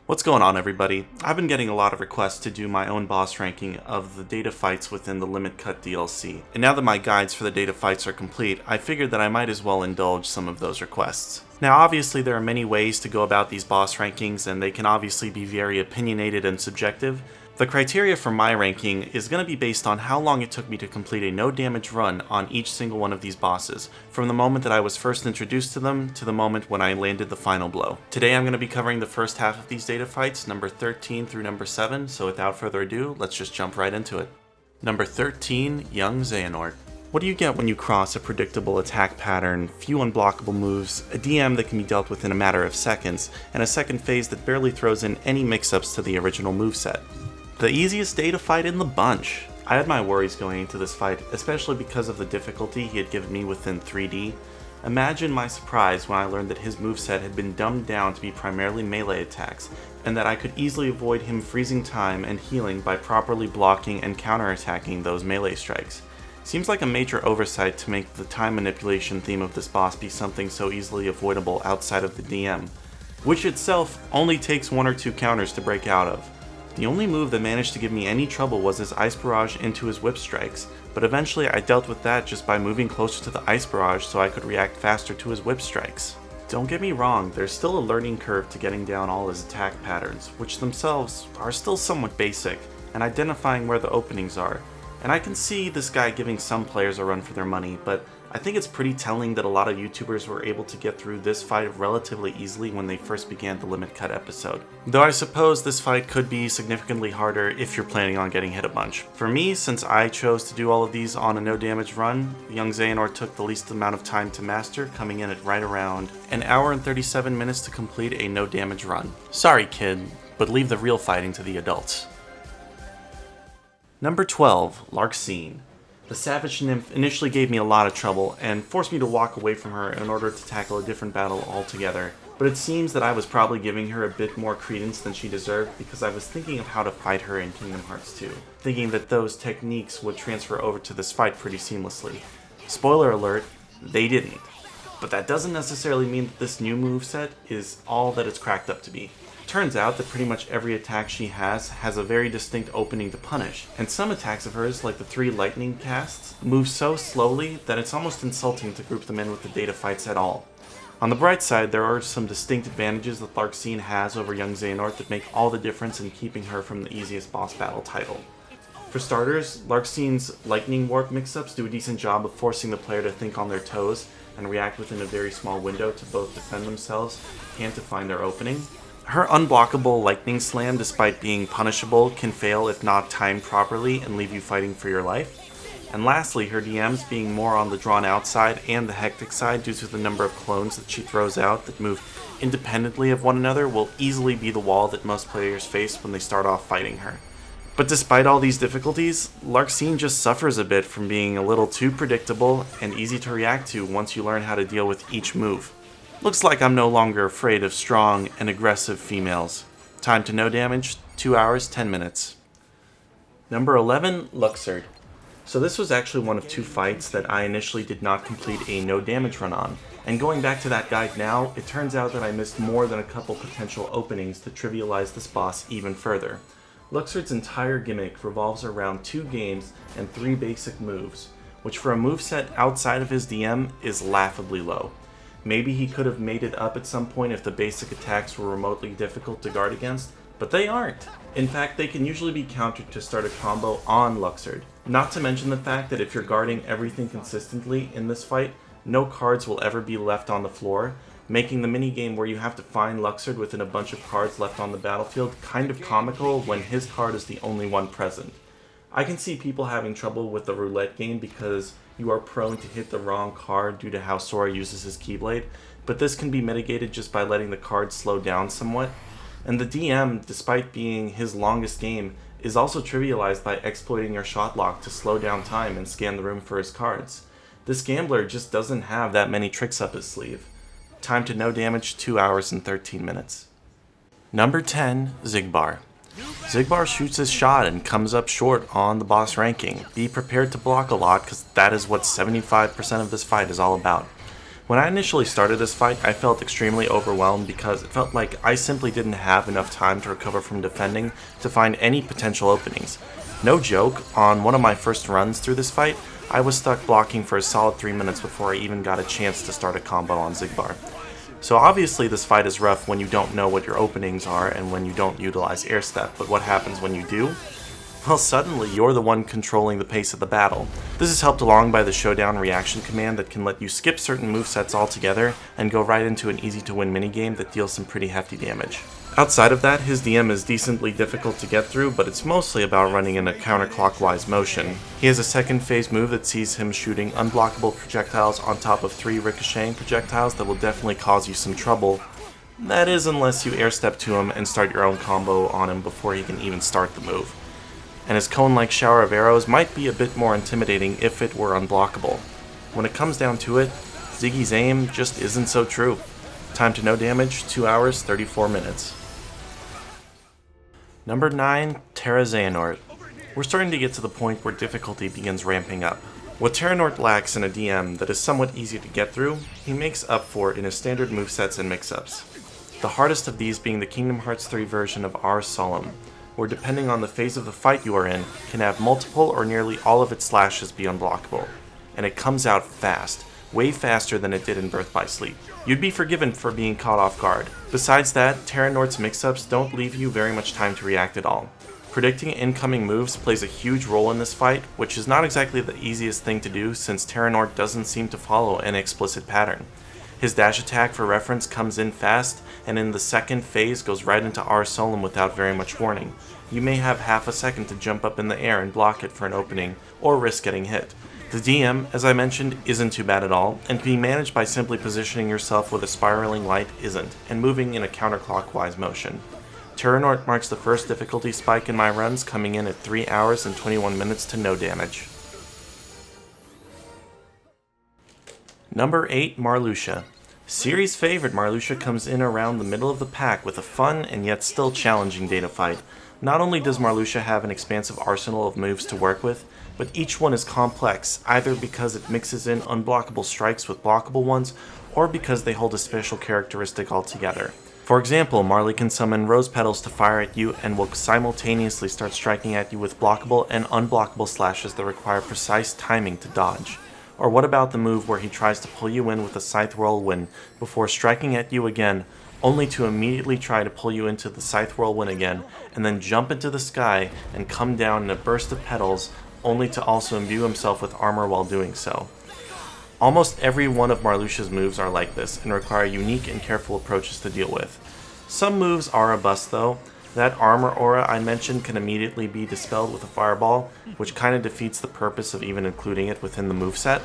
What's going on, everybody? I've been getting a lot of requests to do my own boss ranking of the data fights within the Limit Cut DLC, and now that my guides for the data fights are complete, I figured that I might as well indulge some of those requests. Now obviously there are many ways to go about these boss rankings, and they can obviously be very opinionated and subjective. The criteria for my ranking is going to be based on how long it took me to complete a no damage run on each single one of these bosses, from the moment that I was first introduced to them to the moment when I landed the final blow. Today I'm going to be covering the first half of these data fights, number 13 through number 7, so without further ado, let's just jump right into it. Number 13, Xehanort. What do you get when you cross a predictable attack pattern, few unblockable moves, a DM that can be dealt with in a matter of seconds, and a second phase that barely throws in any mix-ups to the original moveset? The easiest data fight in the bunch. I had my worries going into this fight, especially because of the difficulty he had given me within 3D. Imagine my surprise when I learned that his moveset had been dumbed down to be primarily melee attacks, and that I could easily avoid him freezing time and healing by properly blocking and counterattacking those melee strikes. Seems like a major oversight to make the time manipulation theme of this boss be something so easily avoidable outside of the DM, which itself only takes 1 or 2 counters to break out of. The only move that managed to give me any trouble was his Ice Barrage into his Whip Strikes, but eventually I dealt with that just by moving closer to the Ice Barrage so I could react faster to his Whip Strikes. Don't get me wrong, there's still a learning curve to getting down all his attack patterns, which themselves are still somewhat basic, and identifying where the openings are. And I can see this guy giving some players a run for their money, but I think it's pretty telling that a lot of YouTubers were able to get through this fight relatively easily when they first began the Limit Cut episode. Though I suppose this fight could be significantly harder if you're planning on getting hit a bunch. For me, since I chose to do all of these on a no damage run, Xehanort took the least amount of time to master, coming in at right around an hour and 37 minutes to complete a no damage run. Sorry kid, but leave the real fighting to the adults. Number 12, Larxene. The Savage Nymph initially gave me a lot of trouble and forced me to walk away from her in order to tackle a different battle altogether, but it seems that I was probably giving her a bit more credence than she deserved because I was thinking of how to fight her in Kingdom Hearts 2, thinking that those techniques would transfer over to this fight pretty seamlessly. Spoiler alert, they didn't. But that doesn't necessarily mean that this new moveset is all that it's cracked up to be. Turns out that pretty much every attack she has a very distinct opening to punish, and some attacks of hers, like the 3 lightning casts, move so slowly that it's almost insulting to group them in with the data fights at all. On the bright side, there are some distinct advantages that Larxene has over young Xehanort that make all the difference in keeping her from the easiest boss battle title. For starters, Larxene's lightning warp mix-ups do a decent job of forcing the player to think on their toes and react within a very small window to both defend themselves and to find their opening. Her unblockable lightning slam, despite being punishable, can fail if not timed properly and leave you fighting for your life. And lastly, her DMs being more on the drawn out side and the hectic side due to the number of clones that she throws out that move independently of one another will easily be the wall that most players face when they start off fighting her. But despite all these difficulties, Larxene just suffers a bit from being a little too predictable and easy to react to once you learn how to deal with each move. Looks like I'm no longer afraid of strong and aggressive females. Time to no damage, 2 hours, 10 minutes. Number 11, Luxord. So this was actually one of 2 fights that I initially did not complete a no damage run on. And going back to that guide now, it turns out that I missed more than a couple potential openings to trivialize this boss even further. Luxord's entire gimmick revolves around 2 games and 3 basic moves, which for a moveset outside of his DM is laughably low. Maybe he could have made it up at some point if the basic attacks were remotely difficult to guard against, but they aren't. In fact, they can usually be countered to start a combo on Luxord. Not to mention the fact that if you're guarding everything consistently in this fight, no cards will ever be left on the floor, making the minigame where you have to find Luxord within a bunch of cards left on the battlefield kind of comical when his card is the only one present. I can see people having trouble with the roulette game because you are prone to hit the wrong card due to how Sora uses his Keyblade, but this can be mitigated just by letting the card slow down somewhat. And the DM, despite being his longest game, is also trivialized by exploiting your shot lock to slow down time and scan the room for his cards. This gambler just doesn't have that many tricks up his sleeve. Time to no damage, 2 hours and 13 minutes. Number 10, Xigbar. Xigbar shoots his shot and comes up short on the boss ranking. Be prepared to block a lot, because that is what 75% of this fight is all about. When I initially started this fight, I felt extremely overwhelmed because it felt like I simply didn't have enough time to recover from defending to find any potential openings. No joke, on one of my first runs through this fight, I was stuck blocking for a solid 3 minutes before I even got a chance to start a combo on Xigbar. So obviously this fight is rough when you don't know what your openings are and when you don't utilize air step, but what happens when you do? Well, suddenly you're the one controlling the pace of the battle. This is helped along by the showdown reaction command that can let you skip certain movesets altogether and go right into an easy to win minigame that deals some pretty hefty damage. Outside of that, his DM is decently difficult to get through, but it's mostly about running in a counterclockwise motion. He has a second phase move that sees him shooting unblockable projectiles on top of 3 ricocheting projectiles that will definitely cause you some trouble. That is unless you air step to him and start your own combo on him before he can even start the move. And his cone-like shower of arrows might be a bit more intimidating if it were unblockable. When it comes down to it, Ziggy's aim just isn't so true. Time to no damage, 2 hours, 34 minutes. Number 9, Terra-Xehanort. We're starting to get to the point where difficulty begins ramping up. What Terra-Xehanort lacks in a DM that is somewhat easy to get through, he makes up for it in his standard movesets and mix-ups. The hardest of these being the Kingdom Hearts 3 version of Ars Solum, where depending on the phase of the fight you are in, can have multiple or nearly all of its slashes be unblockable. And it comes out fast, way faster than it did in Birth by Sleep. You'd be forgiven for being caught off guard. Besides that, Terra-Xehanort's mix-ups don't leave you very much time to react at all. Predicting incoming moves plays a huge role in this fight, which is not exactly the easiest thing to do since Terra-Xehanort doesn't seem to follow an explicit pattern. His dash attack, for reference, comes in fast, and in the second phase goes right into Ars Solum without very much warning. You may have half a second to jump up in the air and block it for an opening, or risk getting hit. The DM, as I mentioned, isn't too bad at all, and can be managed by simply positioning yourself where the spiraling light isn't, and moving in a counterclockwise motion. Terra-Xehanort marks the first difficulty spike in my runs, coming in at 3 hours and 21 minutes to no damage. Number 8, Marluxia. Series favorite Marluxia comes in around the middle of the pack with a fun and yet still challenging data fight. Not only does Marluxia have an expansive arsenal of moves to work with, but each one is complex, either because it mixes in unblockable strikes with blockable ones, or because they hold a special characteristic altogether. For example, Marley can summon rose petals to fire at you and will simultaneously start striking at you with blockable and unblockable slashes that require precise timing to dodge. Or what about the move where he tries to pull you in with a Scythe Whirlwind before striking at you again, only to immediately try to pull you into the Scythe Whirlwind again, and then jump into the sky and come down in a burst of petals, only to also imbue himself with armor while doing so. Almost every one of Marluxia's moves are like this, and require unique and careful approaches to deal with. Some moves are a bust though. That armor aura I mentioned can immediately be dispelled with a fireball, which kinda defeats the purpose of even including it within the moveset.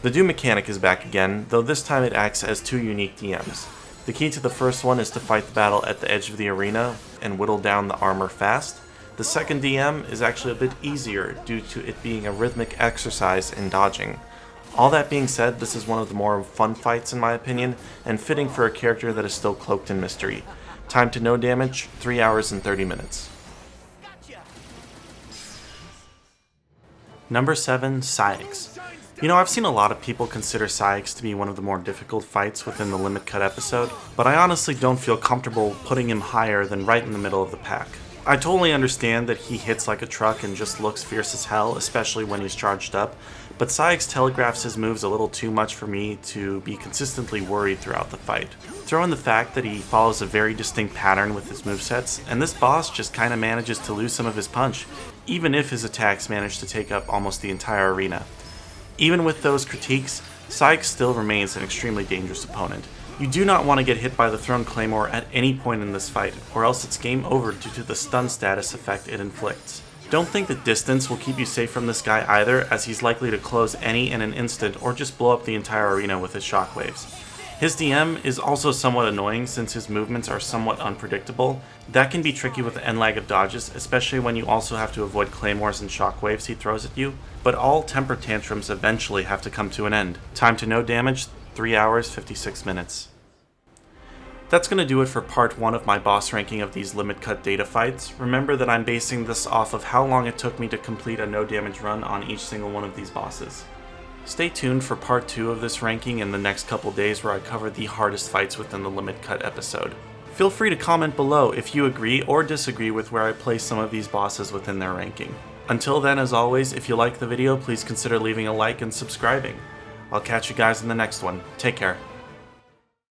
The Doom mechanic is back again, though this time it acts as 2 unique DMs. The key to the first one is to fight the battle at the edge of the arena and whittle down the armor fast. The second DM is actually a bit easier due to it being a rhythmic exercise in dodging. All that being said, this is one of the more fun fights in my opinion, and fitting for a character that is still cloaked in mystery. Time to no damage, 3 hours and 30 minutes. Number 7, Saïx. You know, I've seen a lot of people consider Saïx to be one of the more difficult fights within the Limit Cut episode, but I honestly don't feel comfortable putting him higher than right in the middle of the pack. I totally understand that he hits like a truck and just looks fierce as hell, especially when he's charged up, but Saïx telegraphs his moves a little too much for me to be consistently worried throughout the fight. Throw in the fact that he follows a very distinct pattern with his movesets, and this boss just kinda manages to lose some of his punch, even if his attacks manage to take up almost the entire arena. Even with those critiques, Saïx still remains an extremely dangerous opponent. You do not want to get hit by the Thrown Claymore at any point in this fight, or else it's game over due to the stun status effect it inflicts. Don't think that distance will keep you safe from this guy either, as he's likely to close any in an instant or just blow up the entire arena with his shockwaves. His DM is also somewhat annoying since his movements are somewhat unpredictable. That can be tricky with the end lag of dodges, especially when you also have to avoid claymores and shockwaves he throws at you, but all temper tantrums eventually have to come to an end. Time to no damage, 3 hours, 56 minutes. That's going to do it for part 1 of my boss ranking of these limit cut data fights. Remember that I'm basing this off of how long it took me to complete a no damage run on each single one of these bosses. Stay tuned for part 2 of this ranking in the next couple days where I cover the hardest fights within the Limit Cut episode. Feel free to comment below if you agree or disagree with where I place some of these bosses within their ranking. Until then, as always, if you like the video, please consider leaving a like and subscribing. I'll catch you guys in the next one. Take care.